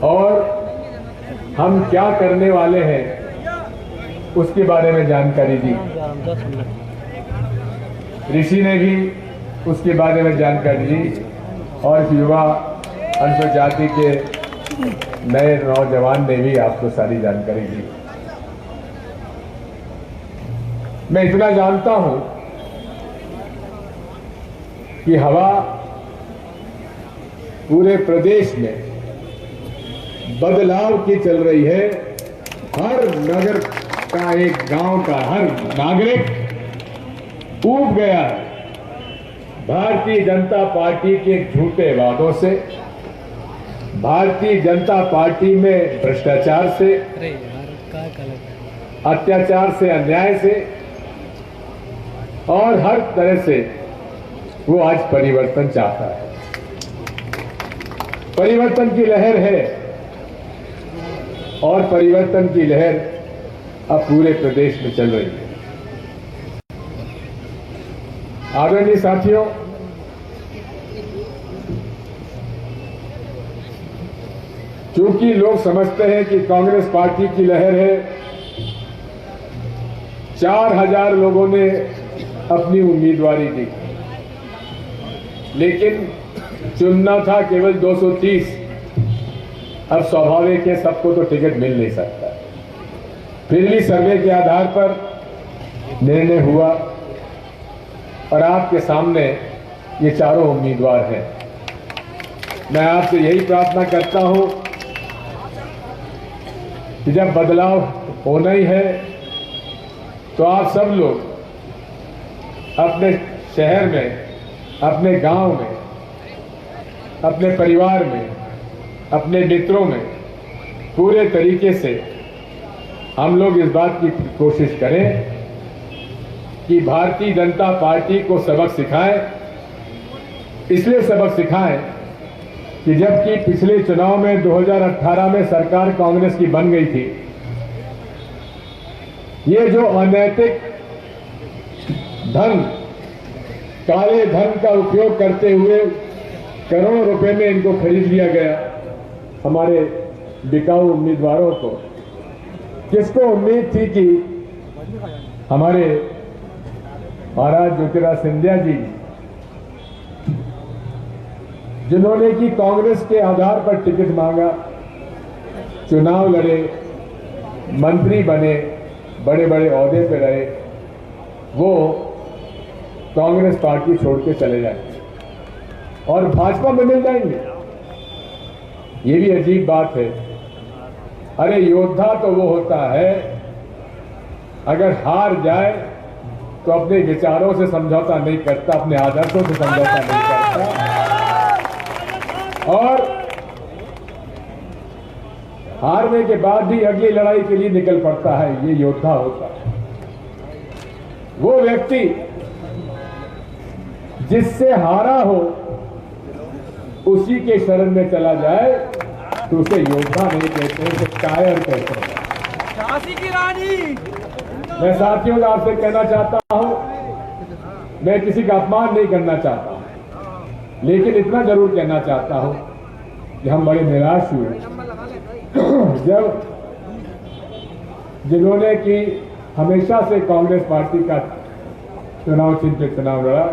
और हम क्या करने वाले हैं उसके बारे में जानकारी दी। ऋषि ने भी उसके बारे में जानकारी दी और युवा अनुसूचित जाति के नए नौजवान ने भी आपको सारी जानकारी दी। मैं इतना जानता हूं कि हवा पूरे प्रदेश में बदलाव की चल रही है। हर नगर का, एक गांव का हर नागरिक ऊब गया है भारतीय जनता पार्टी के झूठे वादों से, भारतीय जनता पार्टी में भ्रष्टाचार से, अत्याचार से, अन्याय से और हर तरह से वो आज परिवर्तन चाहता है। परिवर्तन की लहर है और परिवर्तन की लहर अब पूरे प्रदेश में चल रही है। आदरणीय साथियों, क्योंकि लोग समझते हैं कि कांग्रेस पार्टी की लहर है, 4000 लोगों ने अपनी उम्मीदवारी दी, लेकिन चुनना था केवल 230। अब स्वाभाविक है सबको तो टिकट मिल नहीं सकता। फिर भी सर्वे के आधार पर निर्णय हुआ और आपके सामने ये चारों उम्मीदवार हैं। मैं आपसे यही प्रार्थना करता हूं कि जब बदलाव होना ही है तो आप सब लोग अपने शहर में, अपने गांव में, अपने परिवार में, अपने मित्रों में पूरे तरीके से हम लोग इस बात की कोशिश करें कि भारतीय जनता पार्टी को सबक सिखाएं। इसलिए सबक सिखाएं कि जबकि पिछले चुनाव में 2018 में सरकार कांग्रेस की बन गई थी, ये जो अनैतिक धन, काले धन का उपयोग करते हुए करोड़ों रुपए में इनको खरीद लिया गया, हमारे बिकाऊ उम्मीदवारों को। किसको उम्मीद थी कि हमारे महाराज ज्योतिरादित्य सिंधिया जी, जिन्होंने कि कांग्रेस के आधार पर टिकट मांगा, चुनाव लड़े, मंत्री बने, बड़े बड़े ओहदे पे रहे, वो कांग्रेस पार्टी छोड़ के चले जाएंगे और भाजपा में मिल जाएंगे। ये भी अजीब बात है। अरे योद्धा तो वो होता है अगर हार जाए तो अपने विचारों से समझौता नहीं करता, अपने आदर्शों से समझौता नहीं करता और हारने के बाद भी अगली लड़ाई के लिए निकल पड़ता है। ये योद्धा होता है। वो व्यक्ति जिससे हारा हो उसी के शरण में चला जाए तो उसे योद्धा नहीं कहते, उसे कायर कहते हैं। झांसी की रानी। मैं साथियों आपसे कहना चाहता हूं, मैं किसी का अपमान नहीं करना चाहता, लेकिन इतना जरूर कहना चाहता हूं कि हम बड़े निराश हुए जब जिन्होंने कि हमेशा से कांग्रेस पार्टी का चुनाव चिन्ह पे चुनाव लड़ा,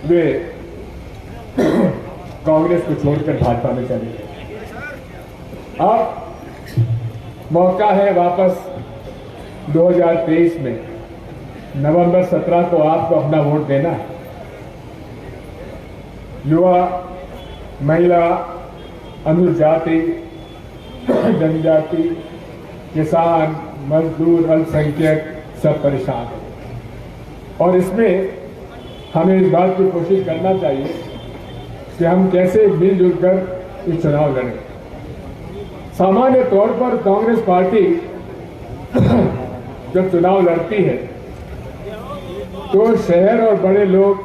वे कांग्रेस को छोड़कर भाजपा में चले गए। अब मौका है वापस 2023 में नवंबर 17 को आपको अपना वोट देना है। युवा, महिला, अनुसूचित जाति, जनजाति, किसान, मजदूर, अल्पसंख्यक सब परेशान हैं और इसमें हमें इस बात की कोशिश करना चाहिए कि हम कैसे मिलजुल कर इस चुनाव लड़ें। सामान्य तौर पर कांग्रेस पार्टी जब चुनाव लड़ती है तो शहर और बड़े लोग,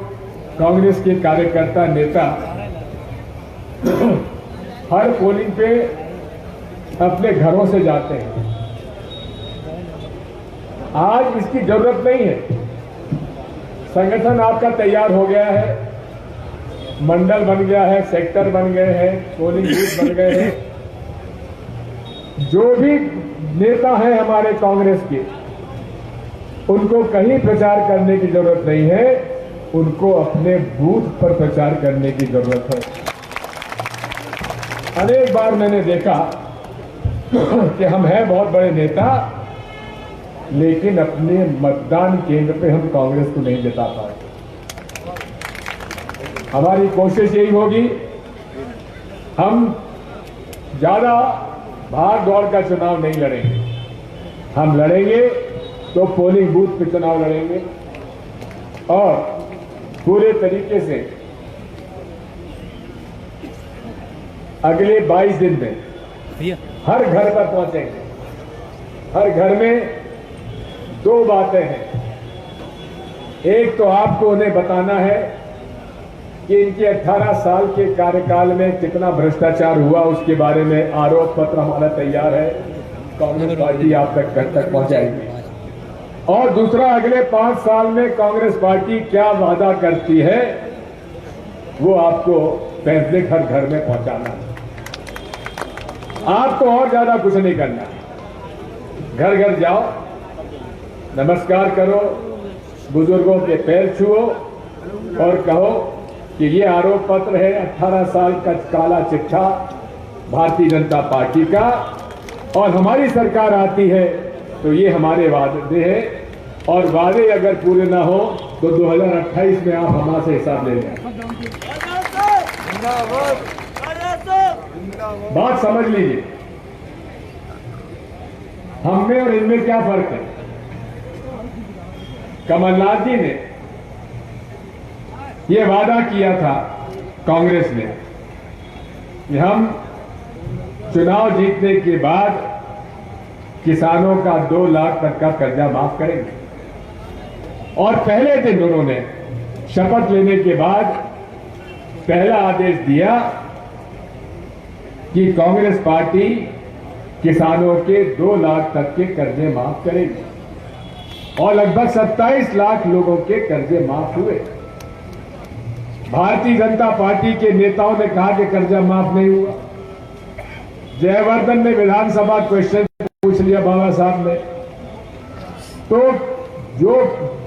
कांग्रेस के कार्यकर्ता, नेता हर पोलिंग पे अपने घरों से जाते हैं। आज इसकी जरूरत नहीं है। संगठन आपका तैयार हो गया है, मंडल बन गया है, सेक्टर बन गए हैं, पोलिंग बूथ बन गए हैं। जो भी नेता हैं हमारे कांग्रेस के, उनको कहीं प्रचार करने की जरूरत नहीं है, उनको अपने बूथ पर प्रचार करने की जरूरत है। अनेक बार मैंने देखा कि हम हैं बहुत बड़े नेता, लेकिन अपने मतदान केंद्र पे हम कांग्रेस को नहीं जिता पाए। हमारी कोशिश यही होगी, हम ज्यादा भाग दौड़ का चुनाव नहीं लड़ेंगे। हम लड़ेंगे तो पोलिंग बूथ पे चुनाव लड़ेंगे और पूरे तरीके से अगले 22 दिन में हर घर पर पहुंचेंगे। हर घर में 2 बातें हैं। एक तो आपको उन्हें बताना है कि इनके 18 साल के कार्यकाल में कितना भ्रष्टाचार हुआ, उसके बारे में आरोप पत्र हमारा तैयार है, कांग्रेस पार्टी आप तक घर तक पहुंचाएगी। और दूसरा, अगले 5 साल में कांग्रेस पार्टी क्या वादा करती है, वो आपको फैसले घर घर में पहुंचाना है। आपको और ज्यादा कुछ नहीं करना। घर घर जाओ, नमस्कार करो, बुजुर्गों के पैर छुओ और कहो कि ये आरोप पत्र है 18 साल का काला चिट्ठा भारतीय जनता पार्टी का, और हमारी सरकार आती है तो ये हमारे वादे हैं, और वादे अगर पूरे ना हो तो 2028 में आप हमारे से हिसाब ले लें। बात समझ लीजिए, हम में और इनमें क्या फर्क है। कमलनाथ जी ने ये वादा किया था कांग्रेस ने कि हम चुनाव जीतने के बाद किसानों का 2 लाख तक का कर्जा माफ करेंगे, और पहले दिन उन्होंने शपथ लेने के बाद पहला आदेश दिया कि कांग्रेस पार्टी किसानों के 2 लाख तक के कर्जे माफ करेगी, और लगभग 27 लाख लोगों के कर्जे माफ हुए। भारतीय जनता पार्टी के नेताओं ने कहा कि कर्जा माफ नहीं हुआ। जयवर्धन ने विधानसभा क्वेश्चन पूछ लिया बाबा साहब ने, तो जो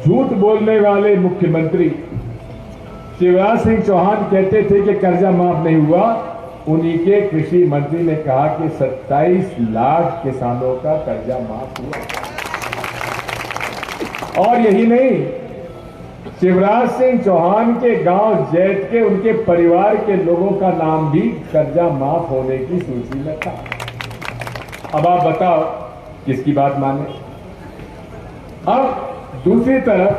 झूठ बोलने वाले मुख्यमंत्री शिवराज सिंह चौहान कहते थे कि कर्जा माफ नहीं हुआ, उन्हीं के कृषि मंत्री ने कहा कि 27 लाख किसानों का कर्जा माफ हुआ। और यही नहीं, शिवराज सिंह चौहान के गांव जैत के उनके परिवार के लोगों का नाम भी कर्जा माफ होने की सूची में था। अब आप बताओ किसकी बात माने। अब दूसरी तरफ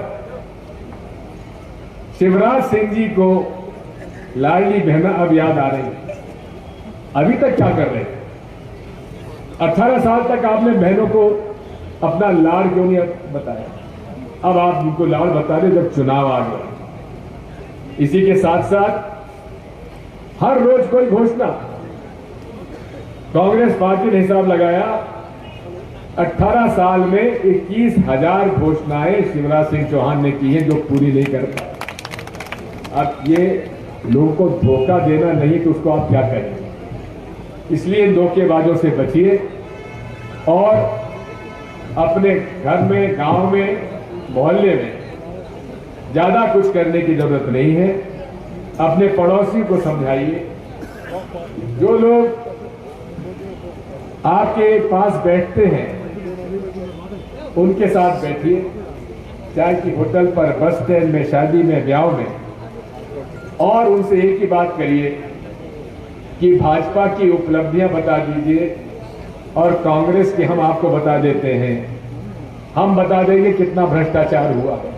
शिवराज सिंह जी को लाडली बहना अब याद आ रही है। अभी तक क्या कर रहे हैं? 18 साल तक आपने बहनों को अपना लाड़ क्यों नहीं बताया? अब आप उनको लाड़ बता रहे जब चुनाव आ गया। इसी के साथ साथ हर रोज कोई घोषणा। कांग्रेस पार्टी ने हिसाब लगाया, 18 साल में 21,000 घोषणाएं शिवराज सिंह चौहान ने की हैं जो पूरी नहीं कर पाए। अब ये लोगों को धोखा देना नहीं तो उसको आप क्या करेंगे? इसलिए इन धोखेबाजों से बचिए और अपने घर में, गांव में, मोहल्ले में ज्यादा कुछ करने की जरूरत नहीं है। अपने पड़ोसी को समझाइए। जो लोग आपके पास बैठते हैं उनके साथ बैठिए, चाहे कि होटल पर, बस स्टैंड में, शादी में, ब्याह में, और उनसे एक ही बात करिए कि भाजपा की उपलब्धियां बता दीजिए और कांग्रेस के हम आपको बता देते हैं। हम बता देंगे कितना भ्रष्टाचार हुआ है।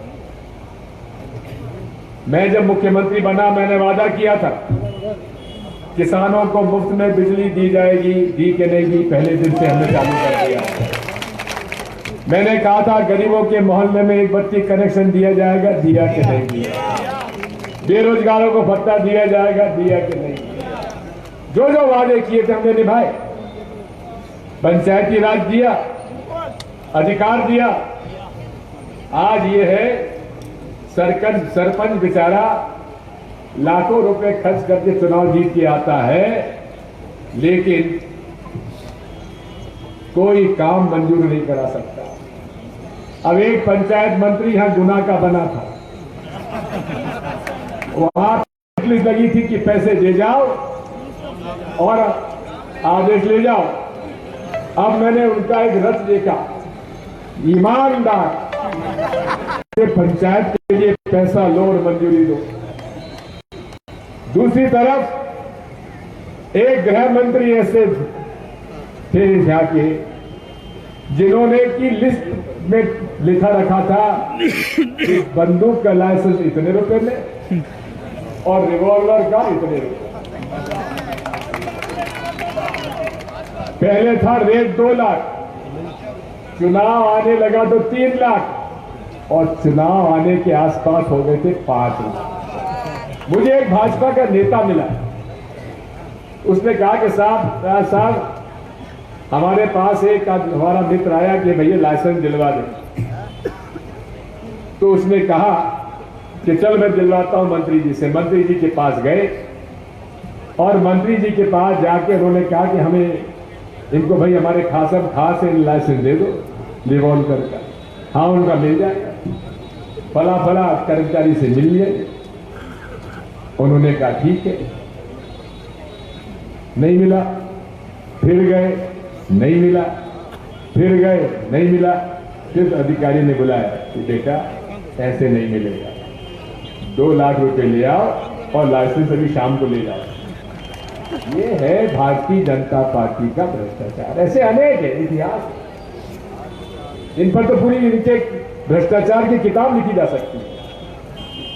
मैं जब मुख्यमंत्री बना, मैंने वादा किया था किसानों को मुफ्त में बिजली दी जाएगी। दी कि नहीं दी? पहले दिन से हमने चालू कर दिया। मैंने कहा था गरीबों के मोहल्ले में 1 बत्ती कनेक्शन दिया जाएगा। दिया कि नहीं दिया? बेरोजगारों को भत्ता दिया जाएगा। दिया कि नहीं दिया? जो जो वादे किए थे हमने निभाए। पंचायती राज दिया, अधिकार दिया। आज ये है सरपंच बेचारा लाखों रुपए खर्च करके चुनाव जीत के आता है, लेकिन कोई काम मंजूर नहीं करा सकता। अब एक पंचायत मंत्री यहां गुना का बना था, वहां पुलिस लगी थी कि पैसे दे जाओ और आदेश ले जाओ। अब मैंने उनका एक रथ देखा, ईमानदार पंचायत के लिए पैसा लो और मंजूरी दो। दूसरी तरफ एक गृह मंत्री ऐसे थे यहाँ के, जिन्होंने की लिस्ट में लिखा रखा था कि बंदूक का लाइसेंस इतने रुपए में और रिवॉल्वर का इतने रुपए। पहले था रेट 2 लाख, चुनाव आने लगा तो 3 लाख और चुनाव आने के आसपास हो गए थे 5 लाख। मुझे एक भाजपा का नेता मिला, उसने कहा कि साहब हमारे पास एक हमारा मित्र आया कि भैया लाइसेंस दिलवा दे। तो उसने कहा कि चल मैं दिलवाता हूं मंत्री जी से। मंत्री जी के पास गए और मंत्री जी के पास जाके उन्होंने कहा कि हमें इनको भाई हमारे खास लाइसेंस दे दो रिवॉल्वर का। हाँ, उनका मिल जाएगा। फला कर्मचारी से मिल लिए। उन्होंने कहा ठीक है। नहीं मिला, फिर गए, नहीं मिला, फिर गए, नहीं मिला। फिर अधिकारी ने बुलाया कि बेटा ऐसे नहीं मिलेगा, 2 लाख रुपए ले आओ और लाइसेंस अभी शाम को ले जाओ। ये है भारतीय जनता पार्टी का भ्रष्टाचार। ऐसे अनेक है इतिहास, इन पर तो पूरी इनके भ्रष्टाचार की किताब लिखी जा सकती है।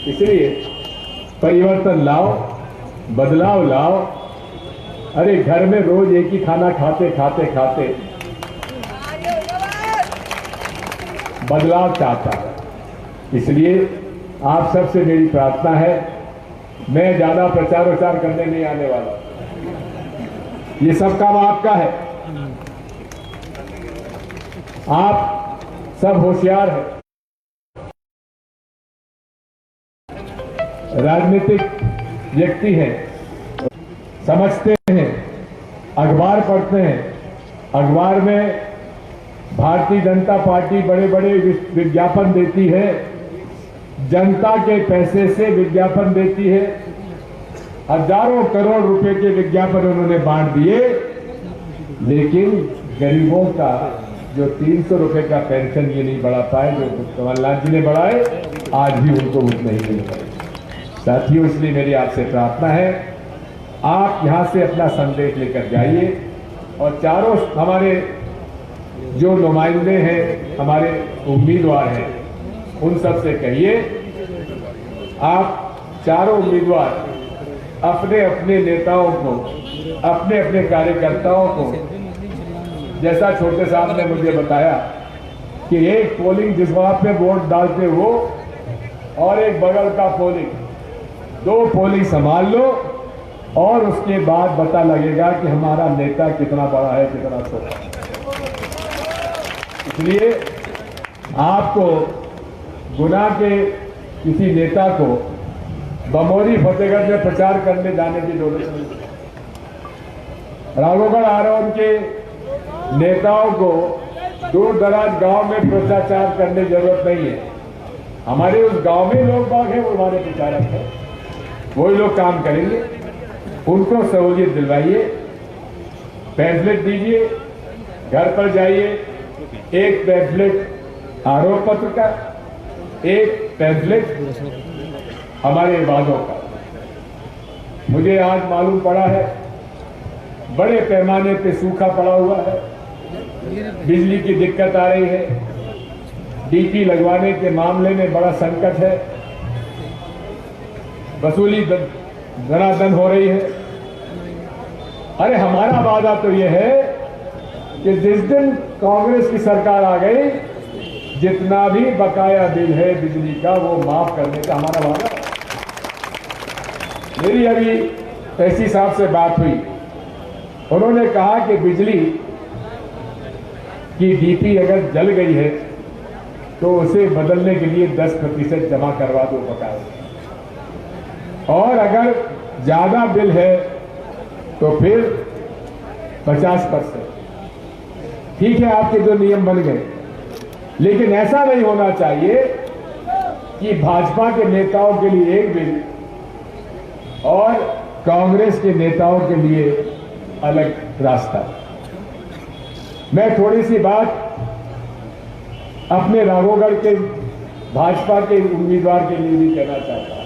इसलिए परिवर्तन लाओ, बदलाव लाओ। अरे घर में रोज एक ही खाना खाते बदलाव चाहता है। इसलिए आप सबसे मेरी प्रार्थना है, मैं ज्यादा प्रचार विचार करने नहीं आने वाला, ये सब काम आपका है। आप सब होशियार हैं, राजनीतिक व्यक्ति हैं, समझते हैं, अखबार पढ़ते हैं। अखबार में भारतीय जनता पार्टी बड़े बड़े विज्ञापन देती है, जनता के पैसे से विज्ञापन देती है। हजारों करोड़ रुपए के विज्ञापन उन्होंने बांट दिए, लेकिन गरीबों का जो 300 रुपए का पेंशन ये नहीं बढ़ा पाए जो कमलनाथ जी ने बढ़ाए, आज भी उनको उतना ही मिल पाए। साथियों, इसलिए मेरी आपसे प्रार्थना है, आप यहां से अपना संदेश लेकर जाइए और चारों हमारे जो नुमाइंदे हैं, हमारे उम्मीदवार हैं, उन सब से कहिए, आप चारों उम्मीदवार अपने अपने नेताओं को, अपने अपने कार्यकर्ताओं को, जैसा छोटे साहब ने मुझे बताया कि एक पोलिंग जिस वहां पे वोट डालते हो और एक बगल का पोलिंग, 2 पोलिंग संभाल लो और उसके बाद पता लगेगा कि हमारा नेता कितना बड़ा है, कितना छोटा है। इसलिए आपको गुना के किसी नेता को बमोरी फतेहगढ़ में प्रचार करने जाने की जरूरत नहीं। राघोगढ़ आरोन के नेताओं को दूर दराज गांव में भ्रष्टाचार करने की जरूरत नहीं है। हमारे उस गांव में लोग बाग हैं, वो हमारे प्रचारक हैं, वही लोग काम करेंगे। उनको सहूलियत दिलवाइए, पैम्फलेट दीजिए, घर पर जाइए, एक पैम्फलेट आरोप पत्र का, एक पैम्फलेट हमारे वादों का। मुझे आज मालूम पड़ा है बड़े पैमाने पे सूखा पड़ा हुआ है, बिजली की दिक्कत आ रही है, डीपी लगवाने के मामले में बड़ा संकट है, वसूली धनाधन हो रही है। अरे हमारा वादा तो यह है कि जिस दिन कांग्रेस की सरकार आ गई, जितना भी बकाया बिल है बिजली का वो माफ करने का हमारा वादा है। मेरी अभी एससी साहब से बात हुई, उन्होंने कहा कि बिजली की डीपी अगर जल गई है तो उसे बदलने के लिए 10% जमा करवा दो बकाया। और अगर ज्यादा बिल है तो फिर 50%। ठीक है, आपके जो नियम बन गए, लेकिन ऐसा नहीं होना चाहिए कि भाजपा के नेताओं के लिए एक बिल और कांग्रेस के नेताओं के लिए अलग रास्ता। मैं थोड़ी सी बात अपने राघोगढ़ के भाजपा के उम्मीदवार के लिए भी कहना चाहता हूं।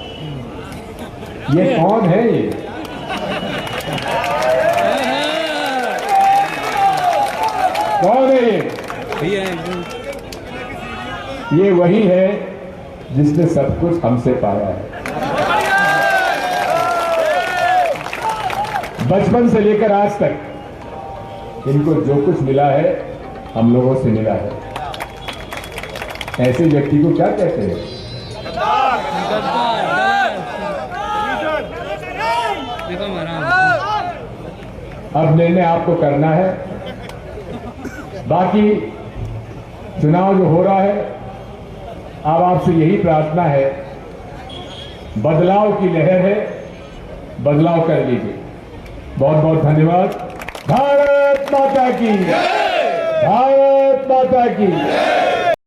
ये कौन है? कौन है ये वही है जिसने सब कुछ हमसे पाया है। बचपन से लेकर आज तक इनको जो कुछ मिला है हम लोगों से मिला है। ऐसे व्यक्ति को क्या कहते हैं? अब निर्णय आपको करना है। बाकी चुनाव जो हो रहा है, अब आपसे यही प्रार्थना है, बदलाव की लहर है, बदलाव कर लीजिए। बहुत बहुत धन्यवाद। भारत माता की, भारत माता की।